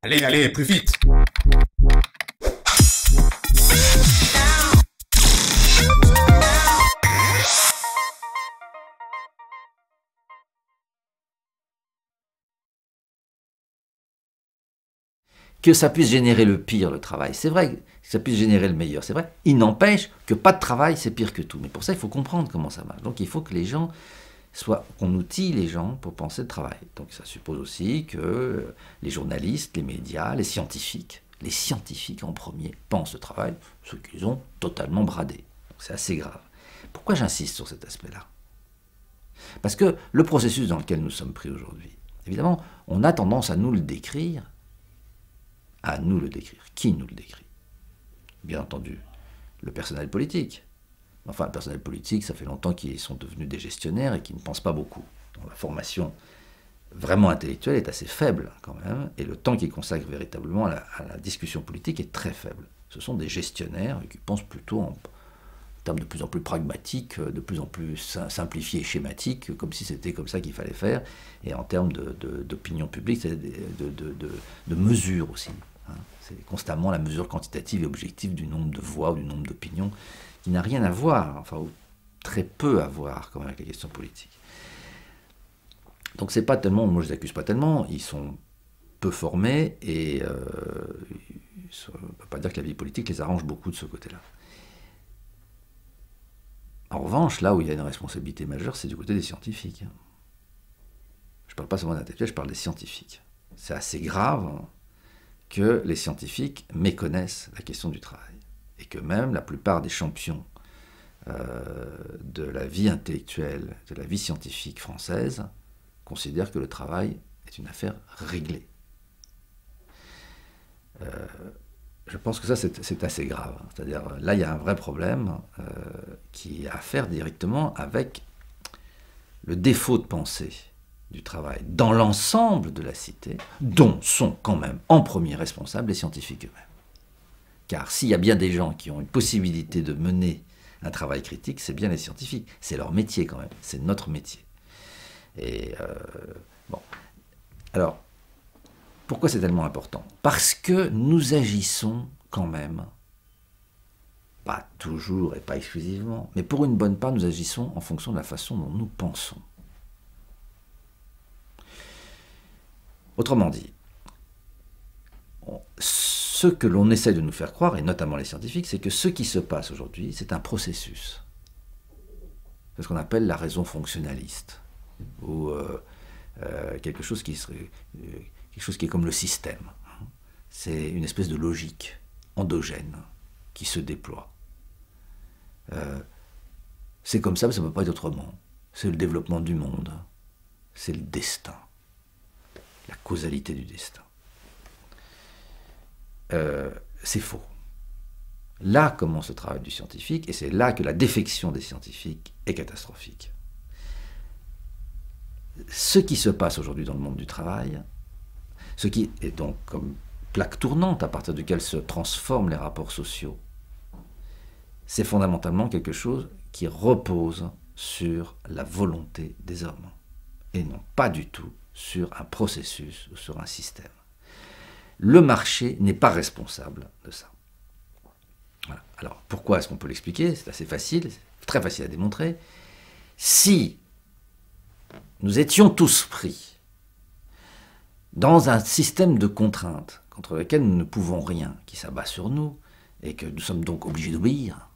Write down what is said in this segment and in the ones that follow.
Allez, allez, plus vite! Que ça puisse générer le pire, le travail, c'est vrai, que ça puisse générer le meilleur, c'est vrai. Il n'empêche que pas de travail, c'est pire que tout. Mais pour ça, il faut comprendre comment ça marche. Donc il faut que les gens qu'on outille les gens pour penser le travail. Donc ça suppose aussi que les journalistes, les médias, les scientifiques en premier pensent le travail, ce qu'ils ont totalement bradé. C'est assez grave. Pourquoi j'insiste sur cet aspect-là? Parce que le processus dans lequel nous sommes pris aujourd'hui, évidemment, on a tendance à nous le décrire. À nous le décrire. Qui nous le décrit? Bien entendu, le personnel politique. Enfin, le personnel politique, ça fait longtemps qu'ils sont devenus des gestionnaires et qu'ils ne pensent pas beaucoup. Donc, la formation vraiment intellectuelle est assez faible quand même, et le temps qu'ils consacrent véritablement à la discussion politique est très faible. Ce sont des gestionnaires qui pensent plutôt en termes de plus en plus pragmatiques, de plus en plus simplifiés et schématiques, comme si c'était comme ça qu'il fallait faire, et en termes d'opinion publique, de mesures aussi. Hein. C'est constamment la mesure quantitative et objective du nombre de voix ou du nombre d'opinions, qui n'a rien à voir, enfin, ou très peu à voir quand même avec la question politique. Donc c'est pas tellement, moi je les accuse pas tellement, ils sont peu formés et on ne peut pas dire que la vie politique les arrange beaucoup de ce côté-là. En revanche, là où il y a une responsabilité majeure, c'est du côté des scientifiques. Je ne parle pas seulement d'intellectuels, je parle des scientifiques. C'est assez grave que les scientifiques méconnaissent la question du travail. Et que même la plupart des champions de la vie intellectuelle, de la vie scientifique française, considèrent que le travail est une affaire réglée. Je pense que ça, c'est assez grave. C'est-à-dire, là, il y a un vrai problème qui a à faire directement avec le défaut de pensée du travail dans l'ensemble de la cité, dont sont quand même en premier responsables les scientifiques eux-mêmes. Car s'il y a bien des gens qui ont une possibilité de mener un travail critique, c'est bien les scientifiques. C'est leur métier quand même, c'est notre métier. Et bon, alors, pourquoi c'est tellement important? Parce que nous agissons quand même, pas toujours et pas exclusivement, mais pour une bonne part, nous agissons en fonction de la façon dont nous pensons. Autrement dit, ce que l'on essaie de nous faire croire, et notamment les scientifiques, c'est que ce qui se passe aujourd'hui, c'est un processus. C'est ce qu'on appelle la raison fonctionnaliste, ou quelque chose qui est comme le système. C'est une espèce de logique endogène qui se déploie. C'est comme ça, mais ça ne peut pas être autrement. C'est le développement du monde. C'est le destin. La causalité du destin. C'est faux. Là commence le travail du scientifique, et c'est là que la défection des scientifiques est catastrophique. Ce qui se passe aujourd'hui dans le monde du travail, ce qui est donc comme plaque tournante à partir duquel se transforment les rapports sociaux, c'est fondamentalement quelque chose qui repose sur la volonté des hommes, et non pas du tout sur un processus ou sur un système. Le marché n'est pas responsable de ça. Voilà. Alors, pourquoi est-ce qu'on peut l'expliquer? C'est assez facile, c'est très facile à démontrer. Si nous étions tous pris dans un système de contraintes contre lequel nous ne pouvons rien, qui s'abat sur nous, et que nous sommes donc obligés d'obéir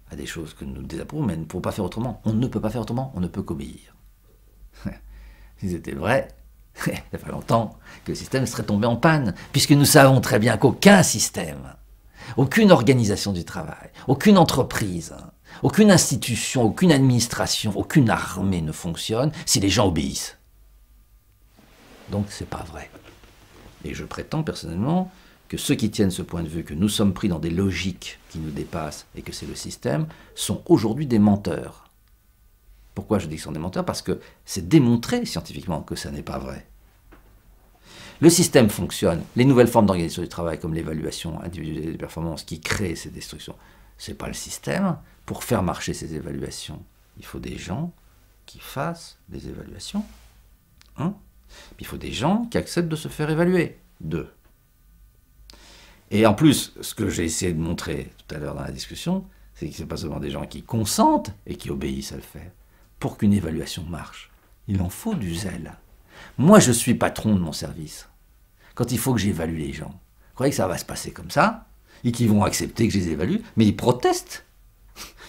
à des choses que nous désapprouvons, mais nous ne pouvons pas faire autrement. On ne peut pas faire autrement, on ne peut qu'obéir. Si c'était vrai, ça fait longtemps que le système serait tombé en panne, puisque nous savons très bien qu'aucun système, aucune organisation du travail, aucune entreprise, aucune institution, aucune administration, aucune armée ne fonctionne si les gens obéissent. Donc c'est pas vrai. Et je prétends personnellement que ceux qui tiennent ce point de vue, que nous sommes pris dans des logiques qui nous dépassent et que c'est le système, sont aujourd'hui des menteurs. Pourquoi je dis qu'ils sont des menteurs? Parce que c'est démontré scientifiquement que ça n'est pas vrai. Le système fonctionne. Les nouvelles formes d'organisation du travail, comme l'évaluation individuelle des performances, qui créent ces destructions, ce n'est pas le système. Pour faire marcher ces évaluations, il faut des gens qui fassent des évaluations. Hein? Il faut des gens qui acceptent de se faire évaluer. 2. Et en plus, ce que j'ai essayé de montrer tout à l'heure dans la discussion, c'est que ce n'est pas seulement des gens qui consentent et qui obéissent à le faire. Pour qu'une évaluation marche, il en faut du zèle. Moi, je suis patron de mon service. Quand il faut que j'évalue les gens, vous croyez que ça va se passer comme ça et qu'ils vont accepter que je les évalue? Mais ils protestent.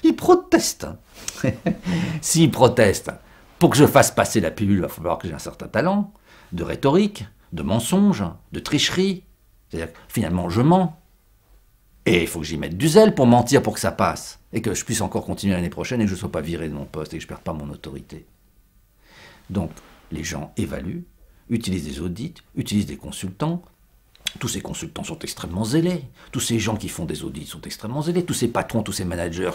Ils protestent. S'ils protestent, pour que je fasse passer la pilule, il va falloir que j'ai un certain talent de rhétorique, de mensonge, de tricherie. C'est-à-dire que finalement, je mens. Et il faut que j'y mette du zèle pour mentir pour que ça passe. Et que je puisse encore continuer l'année prochaine et que je ne sois pas viré de mon poste et que je ne perde pas mon autorité. Donc, les gens évaluent, utilisent des audits, utilisent des consultants. Tous ces consultants sont extrêmement zélés. Tous ces gens qui font des audits sont extrêmement zélés. Tous ces patrons, tous ces managers,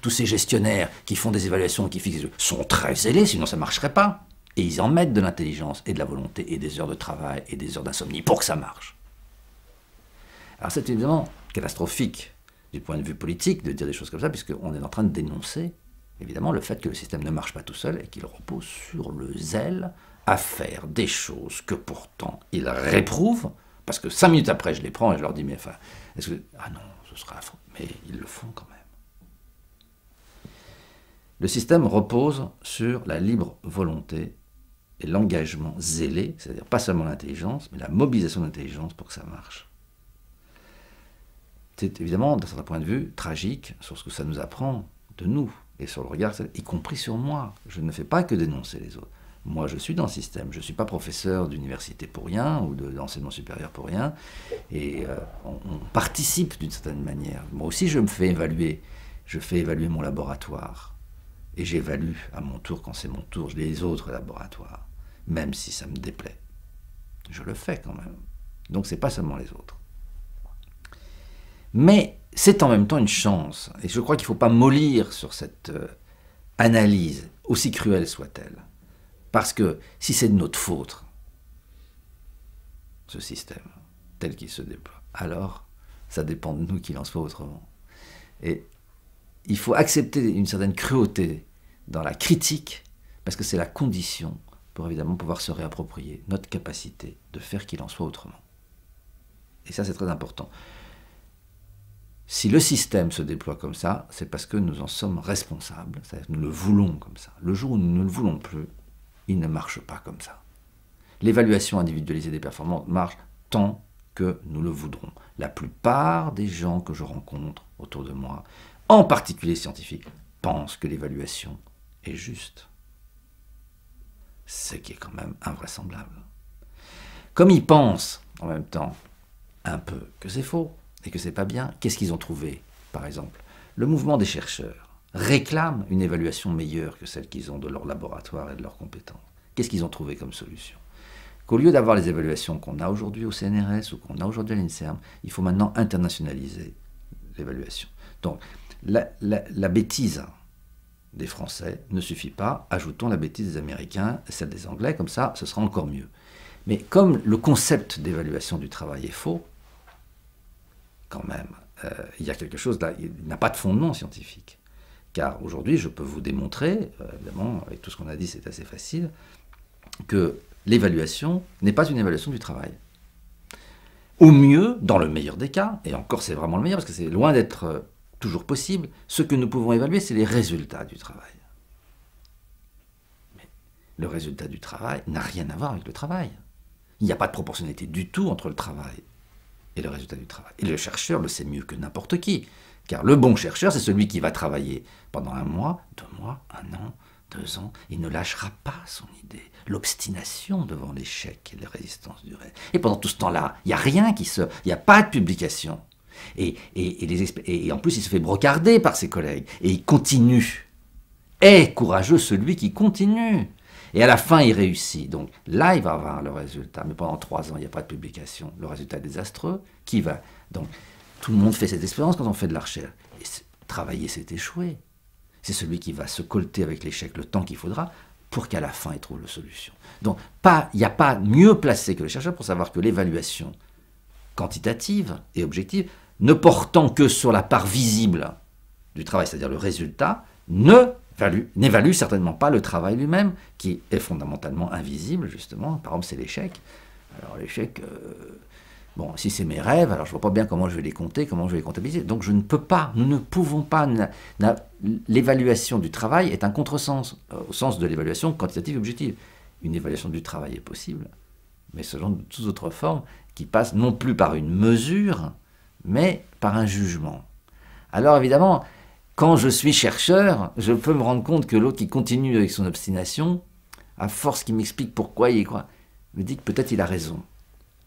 tous ces gestionnaires qui font des évaluations, qui fixent sont très zélés, sinon ça ne marcherait pas. Et ils en mettent de l'intelligence et de la volonté et des heures de travail et des heures d'insomnie pour que ça marche. Alors c'est évidemment catastrophique du point de vue politique de dire des choses comme ça, puisqu'on est en train de dénoncer évidemment le fait que le système ne marche pas tout seul et qu'il repose sur le zèle à faire des choses que pourtant il réprouve, parce que 5 minutes après je les prends et je leur dis mais enfin, est-ce que... Ah non, ce sera affreux, mais ils le font quand même. Le système repose sur la libre volonté et l'engagement zélé, c'est-à-dire pas seulement l'intelligence, mais la mobilisation de l'intelligence pour que ça marche. C'est évidemment, d'un certain point de vue, tragique sur ce que ça nous apprend de nous, et sur le regard, y compris sur moi. Je ne fais pas que dénoncer les autres. Moi, je suis dans le système. Je ne suis pas professeur d'université pour rien, ou d'enseignement supérieur pour rien, et on participe d'une certaine manière. Moi aussi, je me fais évaluer. Je fais évaluer mon laboratoire. Et j'évalue à mon tour, quand c'est mon tour, les autres laboratoires, même si ça me déplaît. Je le fais quand même. Donc c'est pas seulement les autres. Mais c'est en même temps une chance, et je crois qu'il ne faut pas mollir sur cette analyse, aussi cruelle soit-elle. Parce que si c'est de notre faute, ce système, tel qu'il se déploie, alors ça dépend de nous qu'il en soit autrement. Et il faut accepter une certaine cruauté dans la critique, parce que c'est la condition pour évidemment pouvoir se réapproprier notre capacité de faire qu'il en soit autrement. Et ça, c'est très important. Si le système se déploie comme ça, c'est parce que nous en sommes responsables, c'est-à-dire que nous le voulons comme ça. Le jour où nous ne le voulons plus, il ne marche pas comme ça. L'évaluation individualisée des performances marche tant que nous le voudrons. La plupart des gens que je rencontre autour de moi, en particulier scientifiques, pensent que l'évaluation est juste. Ce qui est quand même invraisemblable. Comme ils pensent, en même temps, un peu que c'est faux et que c'est pas bien, qu'est-ce qu'ils ont trouvé, par exemple? Le mouvement des chercheurs réclame une évaluation meilleure que celle qu'ils ont de leur laboratoire et de leurs compétences. Qu'est-ce qu'ils ont trouvé comme solution? Qu'au lieu d'avoir les évaluations qu'on a aujourd'hui au CNRS ou qu'on a aujourd'hui à l'INSERM, il faut maintenant internationaliser l'évaluation. Donc, la bêtise des Français ne suffit pas, ajoutons la bêtise des Américains et celle des Anglais, comme ça, ce sera encore mieux. Mais comme le concept d'évaluation du travail est faux, quand même, il y a quelque chose là, il n'a pas de fondement scientifique. Car aujourd'hui, je peux vous démontrer, évidemment, avec tout ce qu'on a dit, c'est assez facile, que l'évaluation n'est pas une évaluation du travail. Au mieux, dans le meilleur des cas, et encore c'est vraiment le meilleur, parce que c'est loin d'être toujours possible, ce que nous pouvons évaluer, c'est les résultats du travail. Mais le résultat du travail n'a rien à voir avec le travail. Il n'y a pas de proportionnalité du tout entre le travail et le résultat du travail. Et le chercheur le sait mieux que n'importe qui. Car le bon chercheur, c'est celui qui va travailler pendant 1 mois, 2 mois, 1 an, 2 ans, il ne lâchera pas son idée. L'obstination devant l'échec et la résistance du rêve. Et pendant tout ce temps-là, il n'y a rien qui se... Il n'y a pas de publication. Et en plus, il se fait brocarder par ses collègues. Et il continue. Est courageux celui qui continue. Et à la fin, il réussit. Donc là, il va avoir le résultat. Mais pendant 3 ans, il n'y a pas de publication. Le résultat est désastreux. Qui va... Donc, tout le monde fait cette expérience quand on fait de la recherche. Et travailler, c'est échouer. C'est celui qui va se colter avec l'échec le temps qu'il faudra pour qu'à la fin, il trouve la solution. Donc, il n'y a pas mieux placé que le chercheur pour savoir que l'évaluation quantitative et objective, ne portant que sur la part visible du travail, c'est-à-dire le résultat, n'évalue certainement pas le travail lui-même, qui est fondamentalement invisible, justement. Par exemple, c'est l'échec. Alors l'échec, bon, si c'est mes rêves, alors je vois pas bien comment je vais les compter, comment je vais les comptabiliser. Donc je ne peux pas, nous ne pouvons pas. L'évaluation du travail est un contresens, au sens de l'évaluation quantitative et objective. Une évaluation du travail est possible, mais selon de toute autre forme, qui passe non plus par une mesure, mais par un jugement. Alors évidemment, quand je suis chercheur, je peux me rendre compte que l'autre qui continue avec son obstination, à force qu'il m'explique pourquoi il croit, me dit que peut-être il a raison.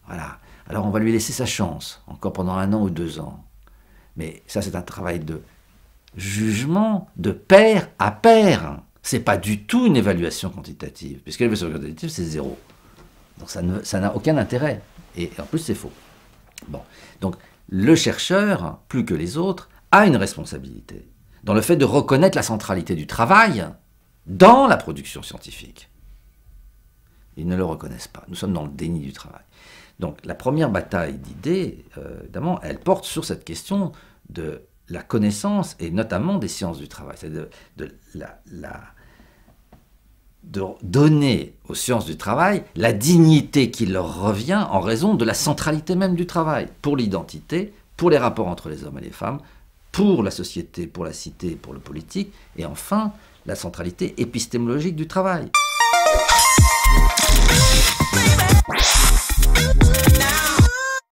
Voilà. Alors on va lui laisser sa chance, encore pendant 1 an ou 2 ans. Mais ça, c'est un travail de jugement, de pair à pair. C'est pas du tout une évaluation quantitative, puisque l'évaluation quantitative, c'est 0. Donc ça n'a aucun intérêt. Et en plus, c'est faux. Bon. Donc le chercheur, plus que les autres, a une responsabilité dans le fait de reconnaître la centralité du travail dans la production scientifique. Ils ne le reconnaissent pas. Nous sommes dans le déni du travail. Donc la première bataille d'idées, évidemment, elle porte sur cette question de la connaissance et notamment des sciences du travail. C'est de donner aux sciences du travail la dignité qui leur revient en raison de la centralité même du travail, pour l'identité, pour les rapports entre les hommes et les femmes, pour la société, pour la cité, pour le politique, et enfin, la centralité épistémologique du travail. Now